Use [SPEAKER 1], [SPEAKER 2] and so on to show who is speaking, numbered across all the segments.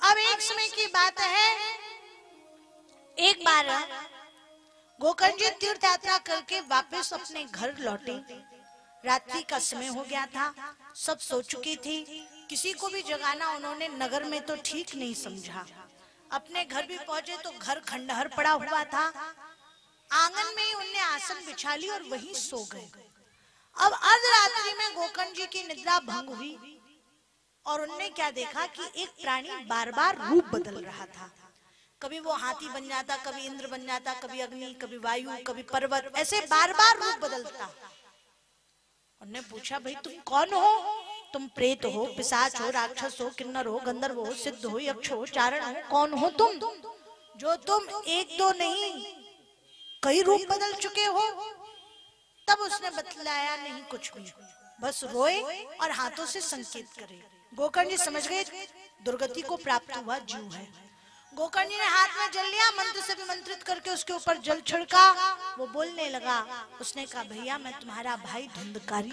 [SPEAKER 1] अब एक समय की बात है, एक बार गोकर्ण जी तीर्थ यात्रा करके वापस अपने घर लौटे। रात्रि का समय हो गया था, सब सो चुकी थी। किसी को भी जगाना उन्होंने नगर में तो ठीक नहीं समझा। अपने घर भी पहुंचे तो घर खंडहर पड़ा हुआ था। आंगन में ही उनने आसन बिछा ली और वहीं सो गए। अब अर्धरात्रि में गोकर्ण जी की निद्रा भंग हुई और उनने क्या देखा कि एक प्राणी बार बार रूप बदल रहा था। कभी वो हाथी बन जाता, कभी इंद्र बन जाता, कभी अग्नि, कभी वायु, कभी पर्वत, ऐसे बार बार रूप बदलता। उन्होंने पूछा, भाई तुम कौन हो? तुम प्रेत हो, पिशाच हो, राक्षस हो, किन्नर हो, गंधर्व हो, सिद्ध हो, यक्ष हो, चारण हो, कौन हो तुम जो तुम एक दो नहीं कई रूप बदल चुके हो? तब उसने बतलाया, नहीं कुछ भी, बस रोए और हाथों से संकेत करे। गोकर्ण जी समझ गए दुर्गति को प्राप्त हुआ जीव है। गोकर्ण जी ने हाथ में जल लिया, मंत्र से विमंत्रित करके उसके ऊपर जल छिड़का। वो बोलने लगा। उसने कहा, भैया मैं तुम्हारा भाई धुंधकारी,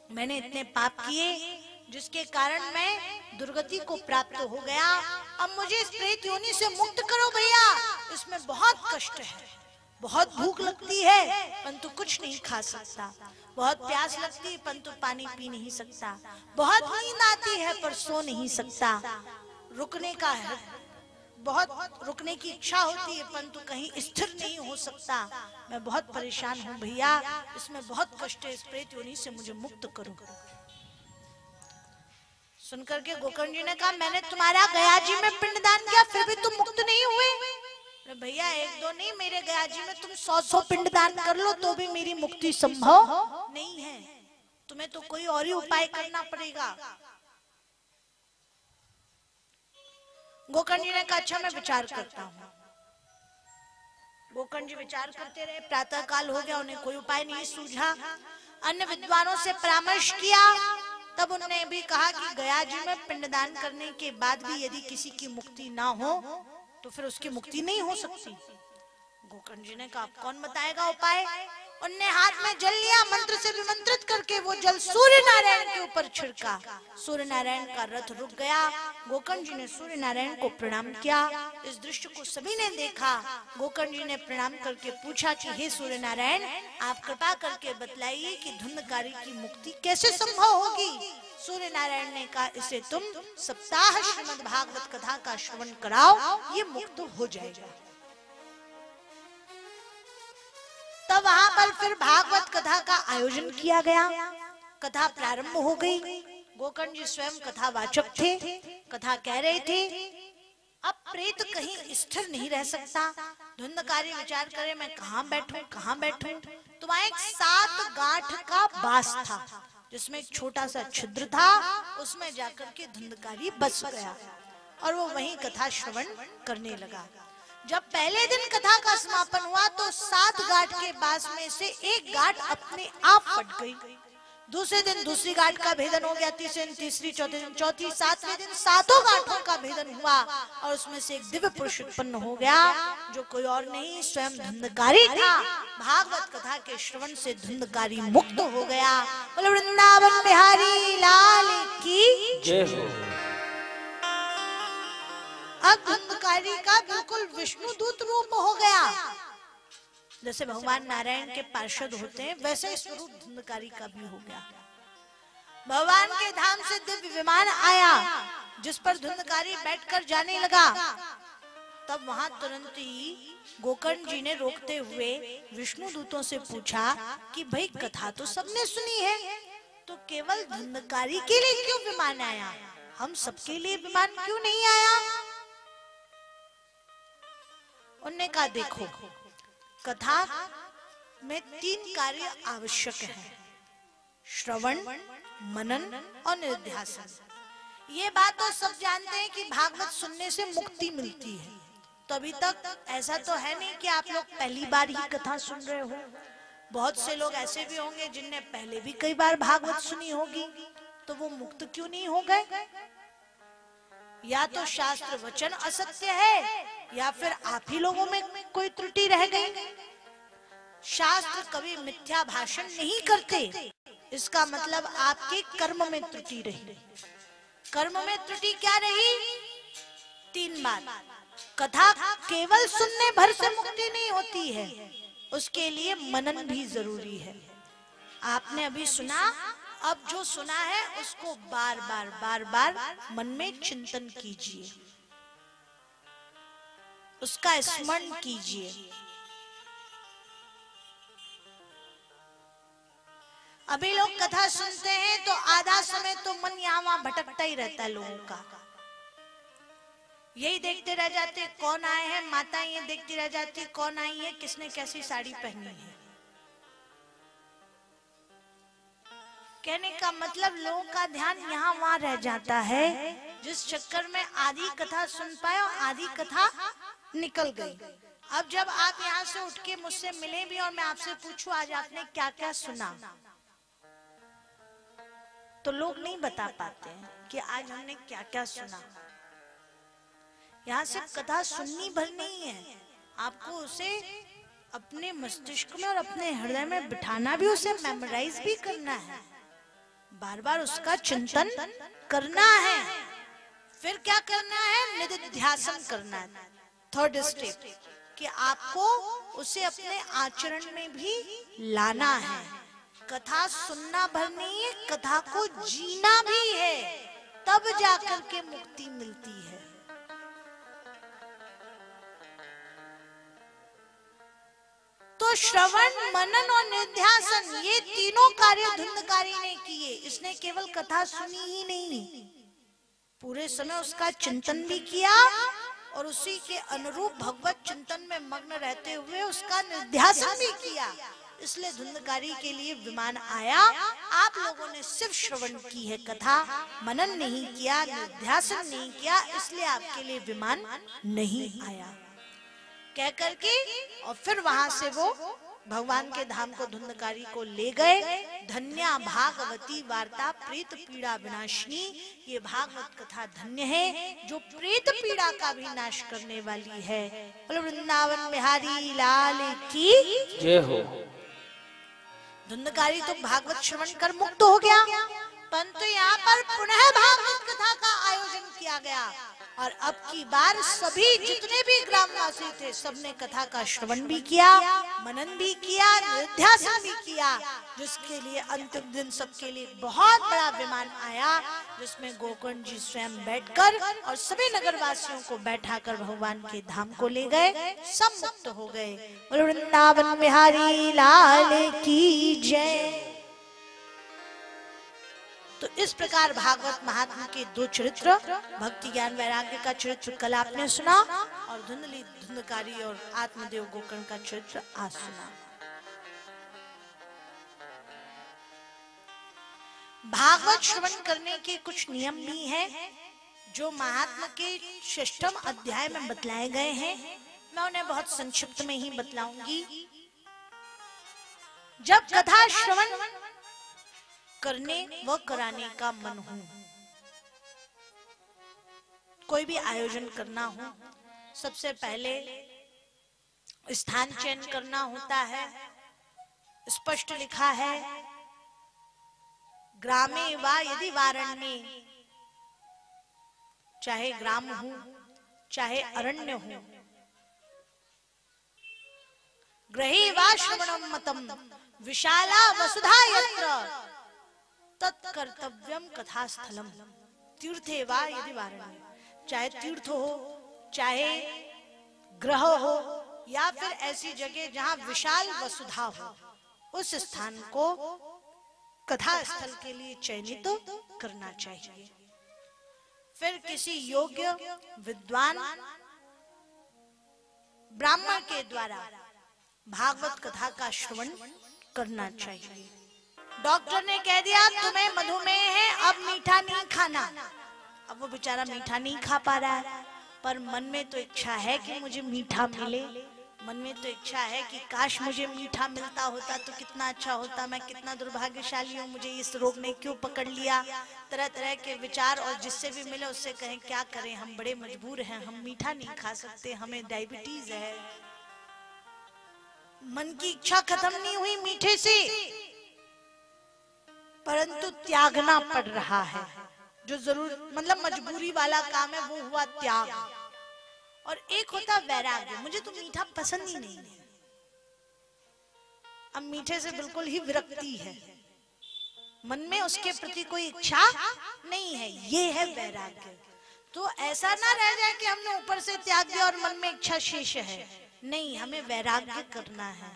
[SPEAKER 1] मैंने इतने पाप किए जिसके कारण मैं दुर्गति को प्राप्त हो गया। अब मुझे इस प्रेत योनि से मुक्त करो भैया, इसमें बहुत कष्ट है, बहुत भूख लगती है परंतु कुछ नहीं खा सकता, बहुत प्यास लगती है परंतु पानी पी नहीं सकता, बहुत नींद आती है पर सो नहीं सकता, रुकने का है, बहुत रुकने की इच्छा होती है परंतु कहीं स्थिर नहीं हो सकता। मैं बहुत परेशान हूँ भैया, इसमें बहुत कष्ट है, इस प्रेत योनि से मुझे मुक्त करो। सुनकर के गोकर्ण जी ने कहा, मैंने तुम्हारा गया जी में पिंडदान किया फिर भी तुम मुक्त नहीं हुए? भैया एक दो नहीं, मेरे गया जी में तुम 100 पिंडदान कर लो तो भी मेरी मुक्ति संभव नहीं है, तुम्हें तो कोई और ही उपाय करना पड़ेगा। गोकर्ण जी ने कहा, अच्छा मैं विचार करता हूँ। गोकर्ण जी विचार करते रहे, प्रातः काल हो गया, उन्हें कोई उपाय नहीं सूझा। अन्य विद्वानों से परामर्श किया, तब उन्होंने भी कहा कि गया जी में पिंडदान करने के बाद भी यदि किसी की मुक्ति ना हो तो फिर उसकी मुक्ति नहीं हो सकती। गोकर्ण जी ने कहा, कौन बताएगा उपाय? उनने हाथ में जल लिया, मंत्र से विमंत्रित करके वो जल सूर्य नारायण के ऊपर छिड़का। सूर्य नारायण का रथ रुक गया। गोकर्ण जी ने सूर्य नारायण को प्रणाम किया। इस दृश्य को सभी ने देखा। गोकर्ण जी ने प्रणाम करके पूछा कि हे सूर्य नारायण, आप कृपा करके बतलाइए कि धुंधकारी की मुक्ति कैसे संभव होगी? सूर्य नारायण ने कहा, इसे तुम सप्ताह श्रीमद् भागवत कथा का श्रवण कराओ, ये मुक्त हो जाएगा। तब वहां पर फिर भागवत कथा का आयोजन किया गया। कथा प्रारंभ हो गई। गोकर्ण जी स्वयं कथावाचक थे, कथा कह रहे थे। अब प्रेत कहीं स्थिर नहीं रह सकता। धुंधकारी विचार करे, मैं कहाँ बैठूं, कहाँ बैठूं। तो वहां एक 7 गांठ का बास था जिसमें एक छोटा सा छिद्र था, उसमें जाकर के धुंधकारी बस गया और वो वहीं कथा श्रवण करने लगा। जब पहले दिन कथा का समापन हुआ तो 7 गांठ के बास में से एक गांठ अपने आप फट गई। दूसरे दिन दूसरी गांठ का भेदन हो गया, तीसरे दिन तीसरी, चौथे दिन चौथी, 7वें दिन 7 गांठों का भेदन हुआ और उसमें से एक दिव्य पुरुष उत्पन्न हो गया जो कोई और नहीं, स्वयं धुंधकारी था। भागवत कथा के श्रवण से धुंधकारी मुक्त हो गया। बोलो वृंदावन बिहारी लाल की जय हो। अब धुंधकारी का बिल्कुल विष्णु दूत रूप हो गया। जैसे भगवान नारायण के पार्षद होते हैं वैसे स्वरूप धुंधकारी का भी हो गया। भगवान के धाम से दिव्य विमान आया जिस पर धुंधकारी बैठकर जाने लगा। तब वहां तुरंत ही गोकर्ण जी ने रोकते हुए विष्णु दूतों से पूछा कि भाई कथा तो सबने सुनी है, तो केवल धुंधकारी के लिए क्यों विमान आया, हम सबके लिए विमान क्यों नहीं आया? उन्होंने कहा, देखो कथा में 3 कार्य आवश्यक हैं, श्रवण, मनन और निधिध्यासन। ये बात तो सब जानते हैं कि भागवत सुनने से मुक्ति मिलती है। तो अभी तक ऐसा तो है नहीं कि आप लोग पहली बार ही कथा सुन रहे हो। बहुत से लोग ऐसे भी होंगे जिनने पहले भी कई बार भागवत सुनी होगी, तो वो मुक्त क्यों नहीं हो गए? या तो शास्त्र वचन असत्य है या फिर आप ही लोगों में कोई त्रुटि रह गई। शास्त्र कभी मिथ्या भाषण नहीं करते, इसका मतलब आपके कर्म में त्रुटि रही। कर्म में त्रुटि क्या रही? 3 बात। कथा केवल सुनने भर से मुक्ति नहीं होती है, उसके लिए मनन भी जरूरी है। आपने अभी सुना, अब जो सुना है उसको बार बार मन में चिंतन कीजिए, उसका स्मरण कीजिए। अभी लोग कथा सुनते हैं तो आधा समय तो मन यहाँ वहां भटकता ही रहता है लोगों का। यही देखते रह जाते कौन आए हैं, माता ये देखती रह जाती कौन आई है, किसने कैसी साड़ी पहनी है। कहने का मतलब लोगों का ध्यान यहाँ वहां रह जाता है, जिस चक्कर में आधी कथा सुन पाए और आधी कथा निकल गई। अब जब आप यहाँ से उठ के मुझसे मिले भी और मैं आपसे पूछूं आज आपने क्या क्या सुना, तो लोग नहीं बता पाते हैं कि आज हमने क्या क्या सुना। यहाँ सिर्फ कथा सुननी भर नहीं है, आपको उसे अपने मस्तिष्क में और अपने हृदय में बिठाना भी, उसे मेमोराइज भी करना है, बार बार उसका चिंतन करना है। फिर क्या करना है? निधिध्यासन करना है। 3rd स्टेप कि आपको उसे अपने आचरण में भी लाना है। कथा सुनना भर नहीं है, कथा को जीना भी है, तब जाकर के मुक्ति मिलती है। तो श्रवण, मनन और निध्यासन ये तीनों कार्य धुंधकारी ने किए। इसने केवल कथा सुनी ही नहीं, पूरे समय उसका चिंतन भी किया और उसी के अनुरूप भगवत चिंतन में मग्न रहते हुए उसका निध्यासन भी किया। इसलिए धुंधकारी के लिए विमान आया। आप लोगों ने सिर्फ श्रवण की है कथा, मनन नहीं किया, निध्यासन नहीं किया, इसलिए आपके लिए विमान नहीं आया। कह करके और फिर वहां से वो भगवान के धाम को धुंधकारी को ले गए। धन्या भागवती वार्ता प्रेत पीड़ा विनाशिनी। ये भागवत कथा धन्य है जो प्रेत पीड़ा का भी नाश करने वाली है। बोलो वृंदावन बिहारी लाल की
[SPEAKER 2] जय हो।
[SPEAKER 1] धुंधकारी तो भागवत श्रवण कर मुक्त हो गया, परंतु यहाँ पर पुनः भागवत कथा का आयोजन किया गया और अब की बार सभी जितने भी ग्रामवासी थे सबने कथा का श्रवण भी किया, मनन भी किया, निध्यासन भी किया, जिसके लिए अंतिम दिन सबके लिए बहुत बड़ा विमान आया, जिसमें गोकर्ण जी स्वयं बैठकर और सभी नगरवासियों को बैठाकर भगवान के धाम को ले गए। सब मुक्त हो गए। वृंदावन बिहारी लाल की जय। तो इस प्रकार भागवत महात्मा के 2 चरित्र, भक्ति ज्ञान वैराग्य का चरित्र कल आपने सुना और धुंधकारी और आत्मदेव गोकर्ण का चरित्र आज सुना। भागवत श्रवण करने के कुछ नियम भी हैं जो महात्मा के 6th अध्याय में बतलाए गए हैं। मैं उन्हें बहुत संक्षिप्त में ही बतलाऊंगी। जब कथा श्रवण करने व कराने का मन हो, कोई भी आयोजन करना हो, सबसे पहले स्थान चयन करना होता है। स्पष्ट लिखा है ग्रामे वा यदि वारण्ये, चाहे ग्राम हो चाहे अरण्य हो, गृहे वा श्रवणम मतम विशाला वसुधा यत्र तत्कर्तव्यम कथास्थलम। तीर्थे वा यदि वारण्ये, चाहे तीर्थ हो चाहे ग्रह हो या फिर ऐसी जगह जहां विशाल वसुधा हो, उस स्थान को कथा स्थल के लिए चयनित करना चाहिए। फिर किसी योग्य विद्वान ब्राह्मण के द्वारा भागवत कथा का श्रवण करना चाहिए। डॉक्टर ने कह दिया तुम्हें मधुमेह है, अब मीठा नहीं खाना। अब वो बेचारा मीठा नहीं खा पा रहा है, पर मन में तो इच्छा है कि मुझे मीठा मिले, मन में तो इच्छा है कि काश मुझे मीठा मिलता होता तो कितना अच्छा होता, मैं कितना दुर्भाग्यशाली हूँ, मुझे इस रोग ने क्यों पकड़ लिया। तरह तरह के विचार, और जिससे भी मिले उससे कहें क्या करें, हम बड़े मजबूर हैं, हम मीठा नहीं खा सकते, हमें डायबिटीज है। मन की इच्छा खत्म नहीं हुई मीठे से। परंतु त्यागना पड़ रहा है। जो जरूर मतलब मजबूरी वाला काम है वो हुआ त्याग। और एक होता वैराग्य, मुझे तो मीठा पसंद ही नहीं है, अब मीठे से बिल्कुल ही विरक्ति है, मन में उसके प्रति कोई इच्छा नहीं है, ये है वैराग्य। तो ऐसा ना रह जाए कि हमने ऊपर से त्याग दिया और मन में इच्छा शेष है, नहीं, हमें वैराग्य करना है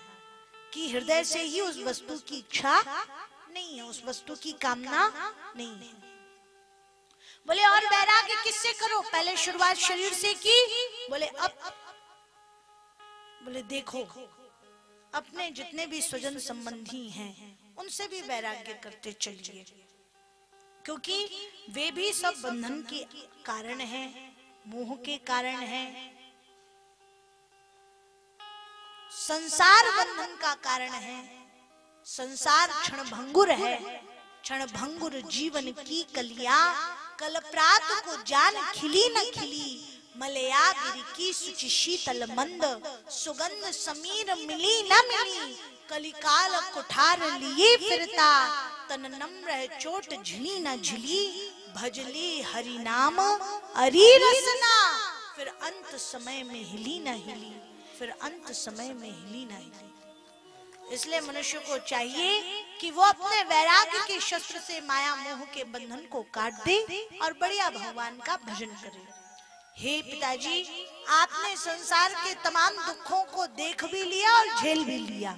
[SPEAKER 1] कि हृदय से ही उस वस्तु की इच्छा नहीं है, उस वस्तु की कामना नहीं है। बोले और वैराग्य किससे करो? पहले शुरुआत शरीर से की, बोले अब बोले देखो अपने जितने भी स्वजन संबंधी हैं उनसे भी वैराग्य करते चलिए, क्योंकि वे भी सब बंधन के कारण हैं, मोह के कारण हैं, संसार बंधन का कारण है। संसार क्षणभंगुर है, क्षणभंगुर जीवन की कलिया, कल प्रात को जान खिली न खिली, मलया गिर की सुचि शीतल मंद, सुगंध समीर मिली न मिली, कलिकाल कुठार लिए फिरता, तन नम्र है चोट झिली न झिली, भजली हरि नाम अरी रसना, फिर अंत समय में हिली न हिली, फिर अंत समय में हिली न हिली। इसलिए मनुष्य को चाहिए कि वो अपने वैराग्य के शस्त्र से माया मोह के बंधन को काट दे और बढ़िया भगवान का भजन करे। हे पिताजी, आपने संसार के तमाम दुखों को देख भी लिया और झेल भी लिया,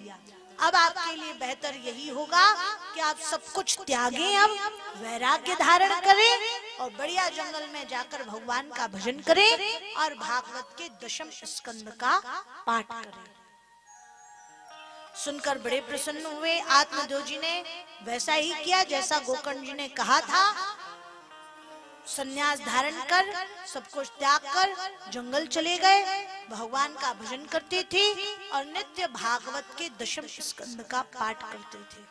[SPEAKER 1] अब आपके लिए बेहतर यही होगा कि आप सब कुछ त्यागें, अब वैराग्य धारण करें और बढ़िया जंगल में जाकर भगवान का भजन करें और भागवत के 10वें स्कंद का पाठ करें। सुनकर बड़े प्रसन्न हुए। आत्मदेव जी ने वैसा ही किया जैसा गोकर्ण जी ने कहा था। संन्यास धारण कर सब कुछ त्याग कर जंगल चले गए, भगवान का भजन करते थे और नित्य भागवत के 10वें स्कंद का पाठ करते थे।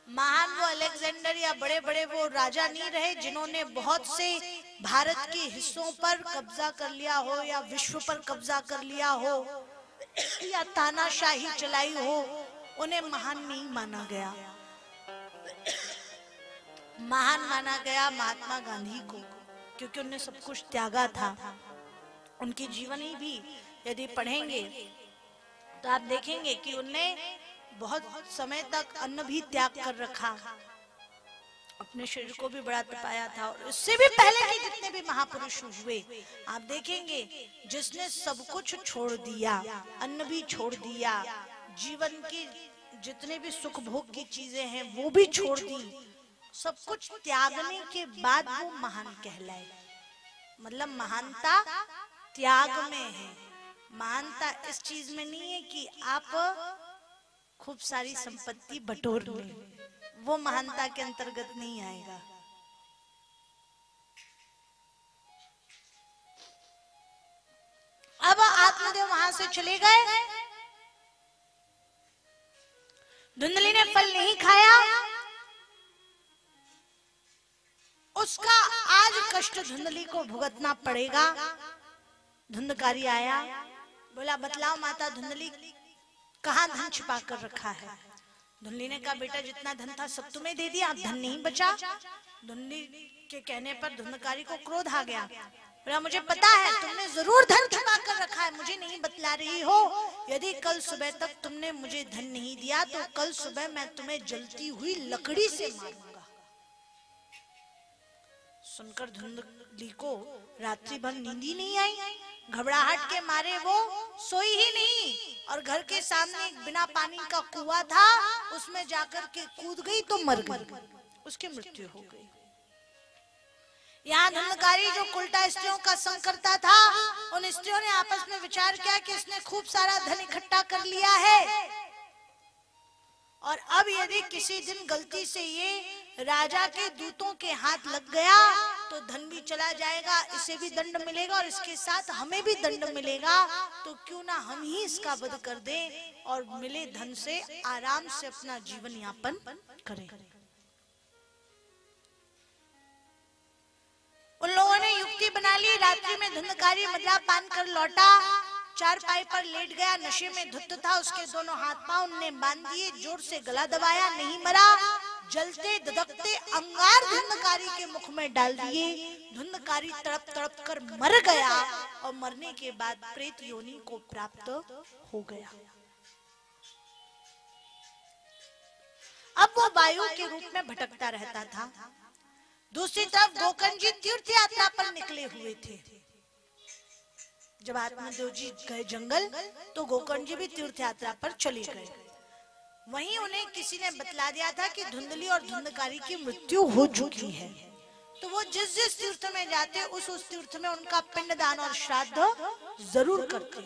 [SPEAKER 1] महान वो अलेक्जेंडर या बड़े बड़े वो राजा नहीं रहे जिन्होंने बहुत से भारत के हिस्सों पर कब्जा कर लिया हो या विश्व पर कब्जा कर लिया हो या तानाशाही चलाई हो, उन्हें महान नहीं माना गया। महान माना गया महात्मा गांधी को, क्योंकि उन्हें सब कुछ त्यागा था। उनकी जीवनी भी यदि पढ़ेंगे तो आप देखेंगे कि उनने बहुत समय तक अन्न भी त्याग कर रखा, अपने शरीर को भी बड़ा तपाया था। और इससे भी पहले के जितने भी महापुरुष हुए आप देखेंगे, जिसने सब कुछ छोड़ दिया, अन्न भी छोड़ दिया, जीवन की जितने भी सुख भोग की चीजें हैं वो भी छोड़ दी, सब कुछ त्यागने के बाद वो महान कहलाए। मतलब महानता त्याग में है, महानता इस चीज में नहीं है कि आप खूब सारी संपत्ति बटोर लें, वो महानता के अंतर्गत नहीं आएगा। अब आत्मदेव वहां से चले गए, धुंधली ने फल नहीं खाया, उसका आज कष्ट धुंधली को भुगतना पड़ेगा। धुंधकारी आया, बोला बतलाओ माता धुंधली, कहाँ धन छिपा कर रखा है? धुंधली ने कहा बेटा जितना धन था सब तुम्हें दे दिया, अब धन नहीं बचा। धुंधली के कहने पर धुंधकारी को क्रोध आ गया, बोला मुझे पता है तुमने जरूर धन छुपा कर रखा है, मुझे नहीं बतला रही हो। यदि कल सुबह तक तुमने मुझे धन नहीं दिया तो कल सुबह मैं तुम्हें जलती हुई लकड़ी से मारूंगा। सुनकर धुंधली को रात्रि भर नींद ही नहीं आई, घबराहट के मारे वो सोई ही नहीं और घर के सामने एक बिना पानी का कुआं था, उसमें जाकर के कूद गई तो मर गई, उसकी मृत्यु हो गई। यहाँ धुंधकारी जो उल्टा स्त्रियों का संग करता था, उन स्त्रियों ने आपस में विचार किया कि इसने खूब सारा धन इकट्ठा कर लिया है और अब यदि किसी दिन गलती से ये राजा के दूतों के हाथ लग गया तो धन भी चला जाएगा, इसे भी दंड मिलेगा और इसके साथ हमें भी दंड मिलेगा, तो क्यों ना हम ही इसका वध कर दें और मिले धन से आराम से अपना जीवन यापन करें। उन लोगों ने युक्ति बना ली। रात्रि में धुंधकारी मदिरा पान कर लौटा, चारपाई पर लेट गया, नशे में धुत था, उसके दोनों हाथ पांव उनने बांध दिए, जोर से गला दबाया, नहीं मरा। जलते ददकते अंगार धुंधकारी के मुख में डाल दिए। धुंधकारी तड़प तड़प कर मर गया और मरने के बाद प्रेत योनि को प्राप्त हो गया। अब वो वायु के रूप में भटकता रहता था। दूसरी तरफ गोकर्ण जी तीर्थ यात्रा पर निकले हुए थे। जब आत्मदेव जी गए जंगल तो गोकर्ण जी भी तीर्थ यात्रा पर चले गए। वहीं उन्हें किसी ने बतला दिया था कि धुंधली और धुंधकारी की मृत्यु हो चुकी है। तो वो जिस जिस तीर्थ में जाते उस तीर्थ में उनका पिंडदान और श्राद्ध जरूर करते।